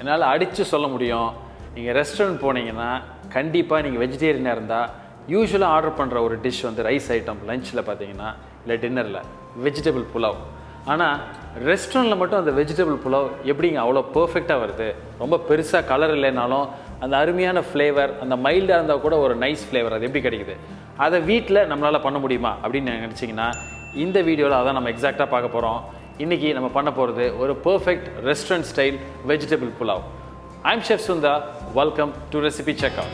என்னால் அடித்து சொல்ல முடியும். நீங்கள் ரெஸ்டாரண்ட் போனீங்கன்னா கண்டிப்பாக நீங்கள் வெஜிடேரியனாக இருந்தால் யூஸ்வலாக ஆர்டர் பண்ணுற ஒரு டிஷ் வந்து ரைஸ் ஐட்டம் லஞ்சில் பார்த்தீங்கன்னா இல்லை டின்னரில் வெஜிடபிள் புலாவ். ஆனால் ரெஸ்டாரண்ட்டில் மட்டும் அந்த வெஜிடபிள் புலாவ் எப்படிங்க அவ்வளோ பர்ஃபெக்டாக வருது? ரொம்ப பெருசாக கலர் இல்லைனாலும் அந்த அருமையான ஃப்ளேவர், அந்த மைல்டாக இருந்தால் கூட ஒரு நைஸ் ஃப்ளேவர் அது எப்படி கிடைக்குது? அதை வீட்டில் நம்மளால் பண்ண முடியுமா அப்படின்னு நினச்சிங்கன்னா இந்த வீடியோவில் அதான் நம்ம எக்ஸாக்டாக பார்க்க போகிறோம். இன்றைக்கி நம்ம பண்ண போகிறது ஒரு perfect restaurant style vegetable pulao. I'm Chef Sunder. Welcome to Recipecheckr.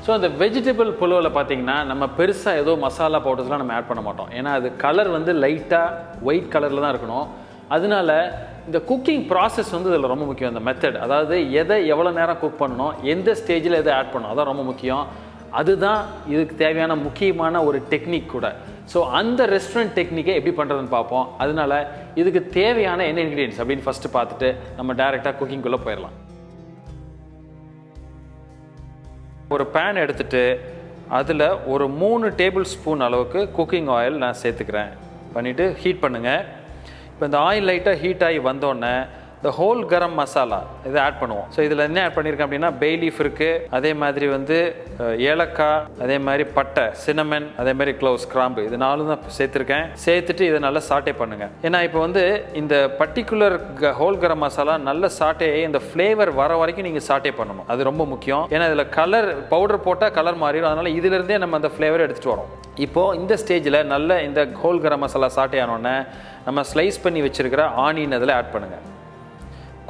So அந்த வெஜிடபிள் புலாவில் பார்த்தீங்கன்னா நம்ம பெருசாக ஏதோ மசாலா பவுடர்ஸ்லாம் நம்ம ஆட் பண்ண மாட்டோம். ஏன்னா அது கலர் வந்து லைட்டாக ஒயிட் கலரில் தான் இருக்கணும். அதனால இந்த குக்கிங் ப்ராசஸ் வந்து இதில் ரொம்ப முக்கியம். இந்த மெத்தட், அதாவது எதை எவ்வளோ நேரம் குக் பண்ணணும், எந்த ஸ்டேஜில் எதை ஆட் பண்ணணும், அதான் ரொம்ப முக்கியம். அதுதான் இதுக்கு தேவையான முக்கியமான ஒரு டெக்னிக் கூட. ஸோ அந்த ரெஸ்டாரண்ட் டெக்னிக்கை எப்படி பண்ணுறதுன்னு பார்ப்போம். அதனால இதுக்கு தேவையான என்ன இன்க்ரீடியன்ஸ் அப்படின்னு ஃபஸ்ட்டு பார்த்துட்டு நம்ம டைரெக்டாக குக்கிங்குள்ளே போயிடலாம். ஒரு பேன் எடுத்துகிட்டு அதில் ஒரு 3 டேபிள் ஸ்பூன் அளவுக்கு குக்கிங் ஆயில் நான் சேர்த்துக்கிறேன். பண்ணிவிட்டு ஹீட் பண்ணுங்கள். இப்போ இந்த ஆயில் லைட்டாக ஹீட் ஆகி வந்தோடனே இந்த ஹோல் கரம் மசாலா இதை ஆட் பண்ணுவோம். ஸோ இதில் என்ன ஆட் பண்ணியிருக்கேன் அப்படின்னா bayleaf இருக்குது, அதே மாதிரி வந்து ஏலக்காய், அதே மாதிரி பட்டை, சின்னமன், அதே மாதிரி க்ளோவ்ஸ், கிராம்பு, இது 4 தான் சேர்த்துருக்கேன். சேர்த்துட்டு இதை நல்லா சாட்டே பண்ணுங்கள். ஏன்னா இப்போ வந்து இந்த பர்டிகுலர் ஹோல் கரம் மசாலா நல்ல சாட்டே இந்த ஃப்ளேவர் வர வரைக்கும் நீங்கள் சாட்டே பண்ணணும். அது ரொம்ப முக்கியம். ஏன்னா இதில் கலர் பவுடர் போட்டால் கலர் மாறிடும். அதனால் இதிலிருந்தே நம்ம அந்த ஃப்ளேவர் எடுத்துகிட்டு வரோம். இப்போது இந்த ஸ்டேஜில் நல்ல இந்த ஹோல் கரம் மசாலா சாட்டே ஆனோடனே நம்ம ஸ்லைஸ் பண்ணி வச்சுருக்கிற ஆனியன் அதில் ஆட் பண்ணுங்கள்.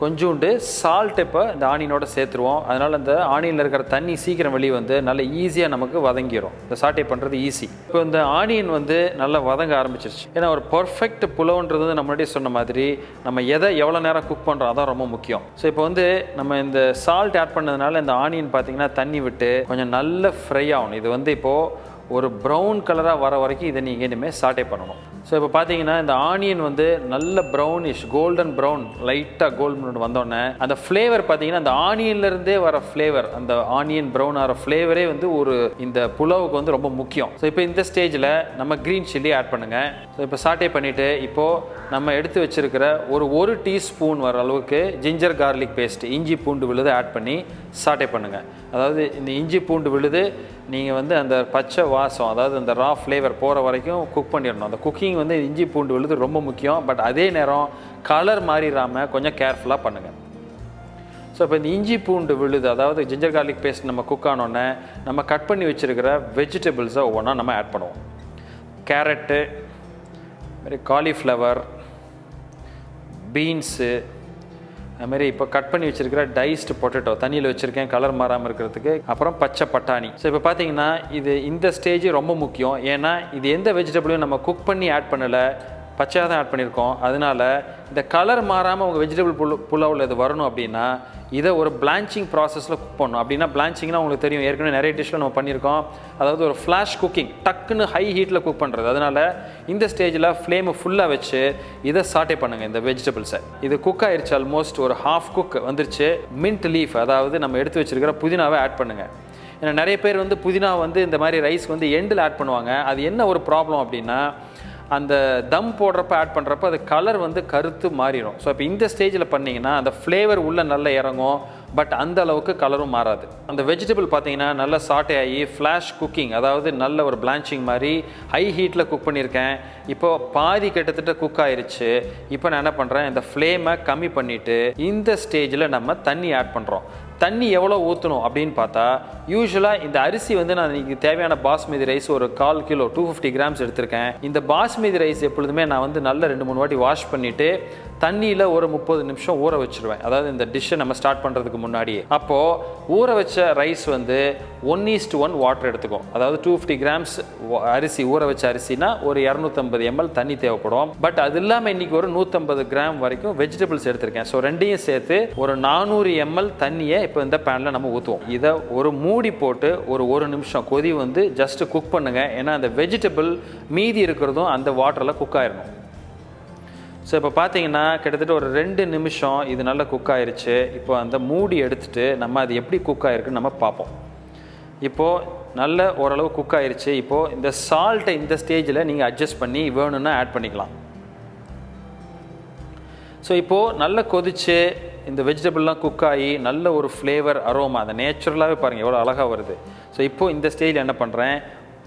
கொஞ்சோண்டு சால்ட் இப்போ இந்த ஆனியனோட சேர்த்துருவோம். அதனால் அந்த ஆனியனில் இருக்கிற தண்ணி சீக்கிரம் வெளியே வந்து நல்ல ஈஸியாக நமக்கு வதங்கிடும். இந்த சாட்டே பண்ணுறது ஈஸி. இப்போ இந்த ஆனியன் வந்து நல்லா வதங்க ஆரம்பிச்சிருச்சு. ஏன்னா ஒரு பர்ஃபெக்ட் புலாவ்ன்றது நம்ம முன்னாடியே சொன்ன மாதிரி நம்ம எதை எவ்வளோ நேரம் குக் பண்ணுறோம் அதான் ரொம்ப முக்கியம். ஸோ இப்போ வந்து நம்ம இந்த சால்ட் ஆட் பண்ணதுனால இந்த ஆனியன் பார்த்திங்கன்னா தண்ணி விட்டு கொஞ்சம் நல்ல ஃப்ரை ஆகணும். இது வந்து இப்போது ஒரு ப்ரௌன் கலராக வர வரைக்கும் இதை நீங்கள் இனிமேல் சாட்டே பண்ணணும். ஸோ இப்போ பார்த்தீங்கன்னா இந்த ஆனியன் வந்து நல்ல ப்ரௌனிஷ் கோல்டன் ப்ரௌன் லைட்டாக கோல்டன் வந்தோடனே அந்த ஃப்ளேவர் பார்த்தீங்கன்னா அந்த ஆனியன்லேருந்தே வர ஃப்ளேவர், அந்த ஆனியன் ப்ரௌன் ஆகிற ஃப்ளேவரே வந்து ஒரு இந்த புலாவுக்கு வந்து ரொம்ப முக்கியம். ஸோ இப்போ இந்த ஸ்டேஜில் நம்ம க்ரீன் சில்லி ஆட் பண்ணுங்கள். ஸோ இப்போ சாட்டே பண்ணிவிட்டு இப்போது நம்ம எடுத்து வச்சுருக்கிற ஒரு டீஸ்பூன் வர அளவுக்கு ஜிஞ்சர் கார்லிக் பேஸ்ட், இஞ்சி பூண்டு விழுது ஆட் பண்ணி சாட்டே பண்ணுங்கள். அதாவது இந்த இஞ்சி பூண்டு விழுது நீங்கள் வந்து அந்த பச்சை வாசம், அதாவது அந்த ரா ஃப்ளேவர் போகிற வரைக்கும் குக் பண்ணிடணும். அந்த குக்கிங் வந்து இஞ்சி பூண்டு விழுது ரொம்ப முக்கியம். பட் அதே நேரம் கலர் மாறிடாமல் கொஞ்சம் கேர்ஃபுல்லாக பண்ணுங்கள். ஸோ இப்போ இந்த இஞ்சி பூண்டு விழுது, அதாவது ஜிஞ்சர் கார்லிக் பேஸ்ட் நம்ம குக் ஆனோடனே நம்ம கட் பண்ணி வச்சுருக்கிற வெஜிடபிள்ஸை ஒவ்வொன்றா நம்ம ஆட் பண்ணுவோம். கேரட்டு, மாதிரி காலிஃப்ளவர், பீன்ஸு, அதுமாரி இப்போ கட் பண்ணி வச்சுருக்கிற டைஸ்டு பொட்டேட்டோ தண்ணியில் வச்சுருக்கேன் கலர் மாறாமல் இருக்கிறதுக்கு. அப்புறம் பச்சை பட்டாணி. ஸோ இப்போ பார்த்தீங்கன்னா இது இந்த ஸ்டேஜ் ரொம்ப முக்கியம். ஏன்னா இது எந்த வெஜிடபிளையும் நம்ம குக் பண்ணி ஆட் பண்ணலை, பச்சையாக தான் ஆட் பண்ணியிருக்கோம். அதனால் இந்த கலர் மாறாமல் உங்கள் வெஜிடபிள் புலாவில் இது வரணும் அப்படின்னா இதை ஒரு பிளான்ச்சிங் ப்ராசஸில் குக் பண்ணணும். அப்படின்னா பிளான்ச்சிங்னா உங்களுக்கு தெரியும், ஏற்கனவே நிறைய டிஷ்ஷில் நம்ம பண்ணியிருக்கோம். அதாவது ஒரு ஃப்ளாஷ் குக்கிங், டக்குன்னு ஹை ஹீட்டில் குக் பண்ணுறது. அதனால் இந்த ஸ்டேஜில் ஃப்ளேமை ஃபுல்லாக வச்சு இதை சாட்டே பண்ணுங்கள் இந்த வெஜிடபிள்ஸை. இது குக் ஆயிடுச்சு, ஆல்மோஸ்ட் ஒரு ஹாஃப் குக் வந்துருச்சு. மின்ட் லீஃப், அதாவது நம்ம எடுத்து வச்சுருக்கிற புதினாவை ஆட் பண்ணுங்கள். ஏன்னா நிறைய பேர் வந்து புதினா வந்து இந்த மாதிரி ரைஸ்க்கு வந்து எண்டில் ஆட் பண்ணுவாங்க. அது என்ன ஒரு ப்ராப்ளம் அப்படின்னா அந்த தம் போடுறப்ப ஆட் பண்ணுறப்ப அது கலர் வந்து கருத்து மாறிடும். ஸோ இப்போ இந்த ஸ்டேஜில் பண்ணிங்கன்னா அந்த ஃப்ளேவர் உள்ளே நல்லா இறங்கும். பட் அந்த அளவுக்கு கலரும் மாறாது. அந்த வெஜிடபிள் பார்த்தீங்கன்னா நல்லா சாட்டே ஆகி ஃப்ளாஷ் குக்கிங், அதாவது நல்ல ஒரு பிளான்ச்சிங் மாதிரி ஹை ஹீட்டில் குக் பண்ணியிருக்கேன். இப்போ பாதி கிட்டத்தட்ட குக் ஆயிடுச்சு. இப்போ நான் என்ன பண்ணுறேன், இந்த ஃப்ளேமை கம்மி பண்ணிவிட்டு இந்த ஸ்டேஜில் நம்ம தண்ணி ஆட் பண்ணுறோம். தண்ணி எவ்வளோ ஊற்றணும் அப்படின்னு பார்த்தா யூஸ்வலாக இந்த அரிசி வந்து நான் இன்றைக்கி தேவையான பாஸ்மதி ரைஸ் ஒரு 1/4 கிலோ 250 கிராம்ஸ் எடுத்திருக்கேன். இந்த பாஸ்மதி ரைஸ் எப்பொழுதுமே நான் வந்து நல்ல 2-3 வாட்டி வாஷ் பண்ணிவிட்டு தண்ணியில் ஒரு 30 நிமிஷம் ஊற வச்சுருவேன். அதாவது இந்த டிஷ்ஷை நம்ம ஸ்டார்ட் பண்ணுறதுக்கு முன்னாடியே. அப்போது ஊற வச்ச ரைஸ் வந்து 1:1 வாட்டர் எடுத்துக்கும். அதாவது 250 கிராம்ஸ் அரிசி, ஊற வச்ச அரிசினா ஒரு 250 ml தண்ணி தேவைப்படும். பட் அது இல்லாமல் இன்றைக்கி ஒரு 150 கிராம் வரைக்கும் வெஜிடபிள்ஸ் எடுத்திருக்கேன். ஸோ ரெண்டையும் சேர்த்து ஒரு 400 ml தண்ணியை இப்போ இந்த பேனில் நம்ம ஊற்றுவோம். இதை ஒரு மூடி போட்டு ஒரு நிமிஷம் கொதி வந்து ஜஸ்ட்டு குக் பண்ணுங்கள். ஏன்னா அந்த வெஜிடபிள் மீதி இருக்கிறதும் அந்த வாட்டரில் குக் ஆயிடணும். ஸோ இப்போ பார்த்தீங்கன்னா கிட்டத்தட்ட ஒரு 2 நிமிஷம் இது நல்லா குக் ஆயிடுச்சு. இப்போ அந்த மூடி எடுத்துகிட்டு நம்ம அது எப்படி குக் ஆகிருக்குன்னு நம்ம பார்ப்போம். இப்போது நல்ல ஓரளவு குக் ஆயிடுச்சு. இப்போது இந்த சால்ட்டை இந்த ஸ்டேஜில் நீங்கள் அட்ஜஸ்ட் பண்ணி வேணும்னா ஆட் பண்ணிக்கலாம். ஸோ இப்போது நல்லா கொதிச்சு இந்த வெஜிடபிள்லாம் குக் ஆகி நல்ல ஒரு ஃப்ளேவர் அரோமா அந்த நேச்சுரலாகவே பாருங்கள் எவ்வளோ அழகாக வருது. ஸோ இப்போது இந்த ஸ்டேஜில் என்ன பண்ணுறேன்,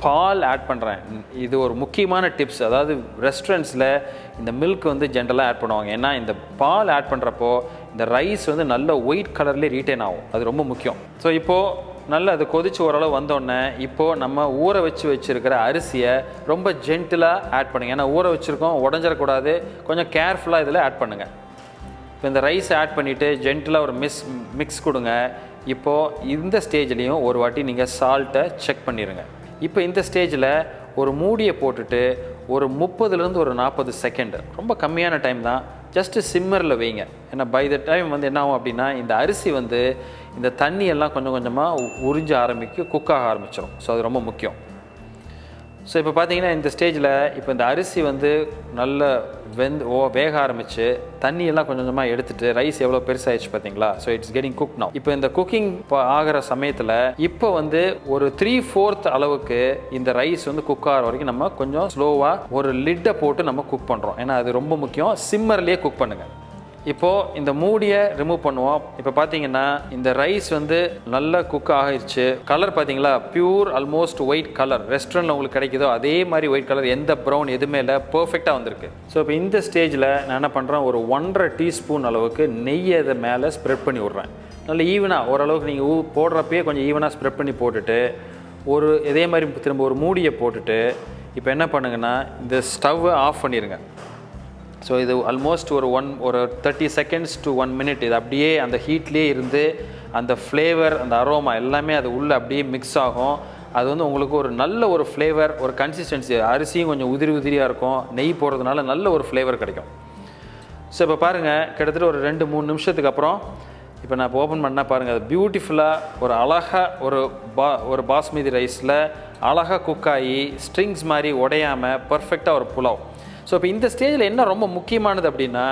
பால் ஆட் பண்ணுறேன். இது ஒரு முக்கியமான டிப்ஸ். அதாவது ரெஸ்டாரண்ட்ஸில் இந்த மில்க் வந்து ஜென்ரலாக ஆட் பண்ணுவாங்க. ஏன்னா இந்த பால் ஆட் பண்ணுறப்போ இந்த ரைஸ் வந்து நல்ல ஒயிட் கலர்லேயே ரீட்டைன் ஆகும். அது ரொம்ப முக்கியம். ஸோ இப்போது நல்லா அது கொதிச்சு ஓரளவு வந்தோடனே இப்போது நம்ம ஊற வச்சுருக்கிற அரிசியை ரொம்ப ஜென்டிலாக ஆட் பண்ணுங்கள். ஏன்னா ஊற வச்சுருக்கோம், உடஞ்சிடக்கூடாது, கொஞ்சம் கேர்ஃபுல்லாக இதில் ஆட் பண்ணுங்கள். இப்போ இந்த ரைஸ் ஆட் பண்ணிவிட்டு ஜென்டிலாக ஒரு மிக்ஸ் கொடுங்க. இப்போது இந்த ஸ்டேஜ்லேயும் ஒரு வாட்டி நீங்கள் சால்ட்டை செக் பண்ணிடுங்க. இப்போ இந்த ஸ்டேஜில் ஒரு மூடியை போட்டுட்டு ஒரு 30லேருந்து ஒரு 40 செகண்ட், ரொம்ப கம்மியான டைம் தான், ஜஸ்ட்டு சிம்மரில் வைங்க. ஏன்னா பை த டைம் வந்து என்ன ஆகும் அப்படின்னா இந்த அரிசி வந்து இந்த தண்ணியெல்லாம் கொஞ்சம் கொஞ்சமாக உறிஞ்ச குக் ஆக ஆரம்பிச்சிடும். ஸோ அது ரொம்ப முக்கியம். ஸோ இப்போ பார்த்தீங்கன்னா இந்த ஸ்டேஜில் இப்போ இந்த அரிசி வந்து நல்ல வேக ஆரம்பித்து தண்ணியெல்லாம் கொஞ்சம் கொஞ்சமாக எடுத்துகிட்டு ரைஸ் எவ்வளோ பெருசாகிடுச்சு பார்த்தீங்களா. So it's getting cook now. இப்போ இந்த குக்கிங் ஆகிற சமயத்தில் இப்போ வந்து ஒரு 3/4 அளவுக்கு இந்த ரைஸ் வந்து குக் ஆகிற வரைக்கும் நம்ம கொஞ்சம் ஸ்லோவாக ஒரு லிட்டை போட்டு நம்ம குக் பண்ணுறோம். ஏன்னா அது ரொம்ப முக்கியம். சிம்மர்லேயே குக் பண்ணுங்கள். இப்போது இந்த மூடியை ரிமூவ் பண்ணுவோம். இப்போ பார்த்தீங்கன்னா இந்த ரைஸ் வந்து நல்லா குக் ஆகிடுச்சு. கலர் பார்த்தீங்களா, பியூர் ஆல்மோஸ்ட் ஒயிட் கலர். ரெஸ்டாரண்ட்டில் உங்களுக்கு கிடைக்குதோ அதே மாதிரி ஒயிட் கலர், எந்த ப்ரௌன் எதுவுமே இல்லை, பர்ஃபெக்டாக வந்திருக்கு. ஸோ இப்போ இந்த ஸ்டேஜில் நான் என்ன பண்ணுறேன், ஒரு 1.5 டீஸ்பூன் அளவுக்கு நெய்யை இதை மேலே ஸ்ப்ரெட் பண்ணி விட்றேன். நல்ல ஈவனாக ஓரளவுக்கு நீங்கள் போடுறப்பயே கொஞ்சம் ஈவனாக ஸ்ப்ரெட் பண்ணி போட்டுட்டு இதே மாதிரி திரும்ப ஒரு மூடியை போட்டுட்டு இப்போ என்ன பண்ணுங்கன்னா இந்த ஸ்டவ்வை ஆஃப் பண்ணிடுங்க. ஸோ இது ஆல்மோஸ்ட் ஒரு 30 செகண்ட்ஸ் to 1 minute இது அப்படியே அந்த ஹீட்லேயே இருந்து அந்த ஃப்ளேவர் அந்த அரோமா எல்லாமே அது உள்ளே அப்படியே மிக்ஸ் ஆகும். அது வந்து உங்களுக்கு ஒரு நல்ல ஒரு ஃப்ளேவர், ஒரு கன்சிஸ்டன்சி, அரிசியும் கொஞ்சம் உதிரியாக இருக்கும், நெய் போடுறதுனால நல்ல ஒரு ஃப்ளேவர் கிடைக்கும். ஸோ இப்போ பாருங்கள், கிட்டத்தட்ட ஒரு 2-3 நிமிஷத்துக்கு அப்புறம் இப்போ நான் இப்போ ஓப்பன் பண்ணால் பாருங்கள், அது பியூட்டிஃபுல்லாக ஒரு அழகாக ஒரு பாஸ்மதி ரைஸில் அழகாக குக் ஆகி ஸ்ட்ரிங்ஸ் மாதிரி உடையாமல் பர்ஃபெக்டாக ஒரு புலாவ். ஸோ இப்போ இந்த ஸ்டேஜில் என்ன ரொம்ப முக்கியமானது அப்படின்னா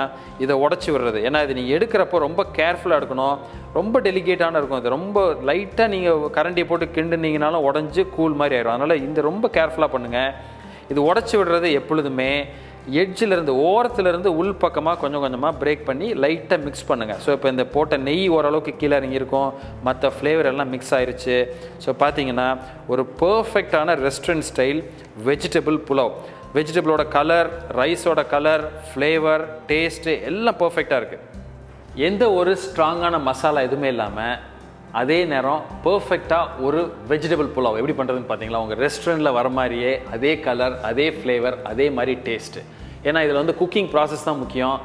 இதை உடச்சி விடுறது. ஏன்னா இது நீங்கள் எடுக்கிறப்போ ரொம்ப கேர்ஃபுல்லாக எடுக்கணும், ரொம்ப டெலிகேட்டான இருக்கும். இது ரொம்ப லைட்டாக நீங்கள் கரண்டியை போட்டு கிண்டுனீங்கனாலும் உடஞ்சி கூழ் மாதிரி ஆயிடும். அதனால் இந்த ரொம்ப கேர்ஃபுல்லாக பண்ணுங்கள். இது உடச்சி விடுறது எப்பொழுதுமே எட்ஜிலேருந்து ஓரத்துலேருந்து உள் பக்கமாக கொஞ்சம் கொஞ்சமாக பிரேக் பண்ணி லைட்டாக மிக்ஸ் பண்ணுங்கள். ஸோ இப்போ இந்த போட்ட நெய் ஓரளவுக்கு கீழே இறங்கியிருக்கும், மற்ற ஃப்ளேவர் எல்லாம் மிக்ஸ் ஆயிடுச்சு. ஸோ பார்த்தீங்கன்னா ஒரு பர்ஃபெக்டான ரெஸ்டாரண்ட் ஸ்டைல் வெஜிடபிள் புலாவ். வெஜிடபிளோட கலர், ரைஸோட கலர், ஃப்ளேவர், டேஸ்ட்டு எல்லாம் பர்ஃபெக்டாக இருக்குது. எந்த ஒரு ஸ்ட்ராங்கான மசாலா எதுவுமே இல்லாமல் அதே நேரம் பர்ஃபெக்டாக ஒரு வெஜிடபிள் புலாவ் எப்படி பண்ணுறதுன்னு பார்த்தீங்களா. உங்கள் ரெஸ்டாரண்ட்டில் வர மாதிரியே அதே கலர், அதே ஃப்ளேவர், அதே மாதிரி டேஸ்ட்டு. ஏன்னா இதில் வந்து குக்கிங் ப்ராசஸ் தான் முக்கியம்.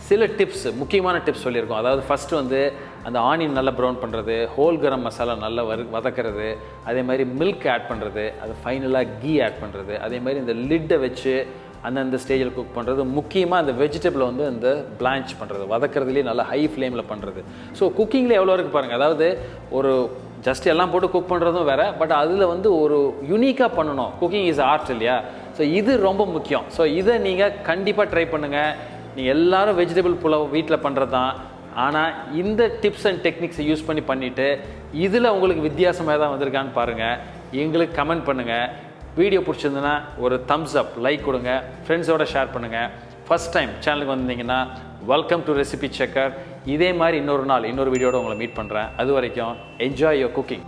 சில டிப்ஸ், முக்கியமான டிப்ஸ் சொல்லியிருக்கோம். அதாவது ஃபஸ்ட்டு வந்து அந்த ஆனியன் நல்லா ப்ரௌன் பண்ணுறது, ஹோல் கரம் மசாலா நல்லா வதக்கிறது, அதே மாதிரி மில்க் ஆட் பண்ணுறது, அது ஃபைனலாக கீ ஆட் பண்ணுறது, அதே மாதிரி இந்த லிட்டை வச்சு அந்தந்த ஸ்டேஜில் குக் பண்ணுறது, முக்கியமாக அந்த வெஜிடபிளை வந்து இந்த பிளான்ச் பண்ணுறது, வதக்கிறதுலேயே நல்லா ஹை ஃப்ளேமில் பண்ணுறது. ஸோ குக்கிங்கில் எவ்வளோ இருக்குது பாருங்கள். அதாவது ஒரு ஜஸ்ட் எல்லாம் போட்டு குக் பண்ணுறதும் வேறு, பட் அதில் வந்து ஒரு யூனிக்காக பண்ணணும். குக்கிங் இஸ் ஆர்ட் இல்லையா. ஸோ இது ரொம்ப முக்கியம். ஸோ இதை நீங்கள் கண்டிப்பாக ட்ரை பண்ணுங்கள். நீங்கள் எல்லோரும் வெஜிடபிள் புலாவ் வீட்டில் பண்ணுறது தான். ஆனால் இந்த டிப்ஸ் அண்ட் டெக்னிக்ஸை யூஸ் பண்ணிவிட்டு இதில் உங்களுக்கு வித்தியாசமாக தான் வந்திருக்கான்னு பாருங்கள். எங்களுக்கு கமெண்ட் பண்ணுங்கள். வீடியோ பிடிச்சிருந்துன்னா ஒரு தம்ஸ் அப், லைக் கொடுங்க, ஃப்ரெண்ட்ஸோட ஷேர் பண்ணுங்கள். ஃபஸ்ட் டைம் சேனலுக்கு வந்தீங்கன்னா வெல்கம் டு ரெசிபி செக்கர். இதே மாதிரி இன்னொரு நாள் இன்னொரு வீடியோட உங்களை மீட் பண்ணுறேன். அது வரைக்கும் என்ஜாய் யுவர் குக்கிங்.